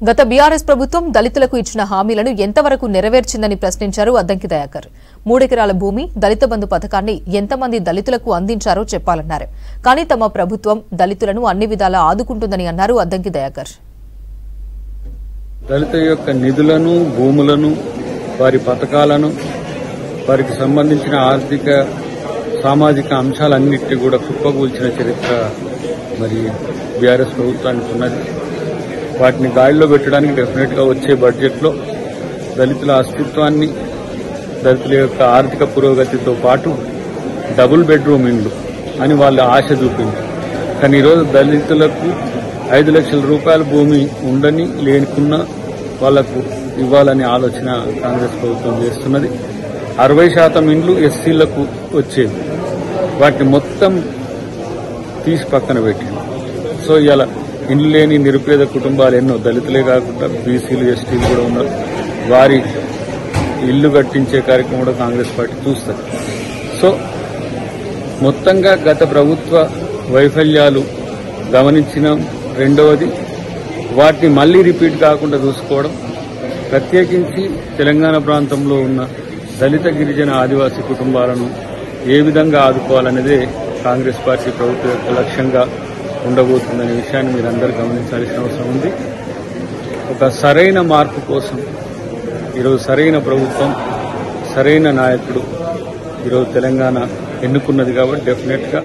గత బీఆర్ఎస్ ప్రభుత్వం దళితులకు ఇచ్చిన హామీలను ఎంతవరకు నెరవేర్చిందని ప్రశ్నించారు అద్దంకి దయాకర్. 3 ఎకరాల భూమి, దళిత బంధు పథకాన్ని ఎంతమంది దళితులకు అందించారో చెప్పాలన్నారు. కానీ తమ ప్రభుత్వం దళితులను అన్ని విధాలా ఆదుకుంటుందని అన్నారు అద్దంకి దయాకర్. దళిత యొక్క నిధులను, భూములను, వారి పథకాలను, వారికి సంబంధించిన ఆర్థిక సామాజిక అంశాలన్నింటినీ కూడా కుప్పకూల్చిన చరిత్ర మరి బీఆర్ఎస్ ప్రభుత్వానికి ఉన్నది. వాటిని గాడిలో పెట్టడానికి డెఫినెట్ గా వచ్చే బడ్జెట్ లో దళితుల అస్తిత్వాన్ని, దళితుల యొక్క ఆర్థిక పురోగతితో పాటు డబుల్ బెడ్రూమ్ ఇండ్లు అని వాళ్ళ ఆశ చూపింది. కానీ ఈరోజు దళితులకు 5 లక్షల రూపాయల భూమి ఉండని లేకున్నా వాళ్లకు ఇవ్వాలనే ఆలోచన కాంగ్రెస్ ప్రభుత్వం చేస్తున్నది. 60% ఇండ్లు ఎస్సీలకు వచ్చేవి, వాటిని మొత్తం తీసి పక్కన పెట్టింది. సో ఇలా ఇండ్లు లేని నిరుపేద కుటుంబాలు ఎన్నో, దళితులే కాకుండా బీసీలు, ఎస్టీలు కూడా ఉన్నారు. వారి ఇల్లు కట్టించే కార్యక్రమం కూడా కాంగ్రెస్ పార్టీ చూస్తుంది. సో మొత్తంగా గత ప్రభుత్వ వైఫల్యాలు గమనించినాం. రెండవది, వాటిని మళ్లీ రిపీట్ కాకుండా చూసుకోవడం, ప్రత్యేకించి తెలంగాణ ప్రాంతంలో ఉన్న దళిత, గిరిజన, ఆదివాసీ కుటుంబాలను ఏ విధంగా ఆదుకోవాలనేదే కాంగ్రెస్ పార్టీ ప్రభుత్వ యొక్క లక్ష్యంగా ఉండబోతుందనే విషయాన్ని మీరందరూ గమనించాల్సిన అవసరం ఉంది. ఒక సరైన మార్పు కోసం ఈరోజు సరైన ప్రభుత్వం, సరైన నాయకుడు ఈరోజు తెలంగాణ ఎన్నుకున్నది కాబట్టి డెఫినెట్ గా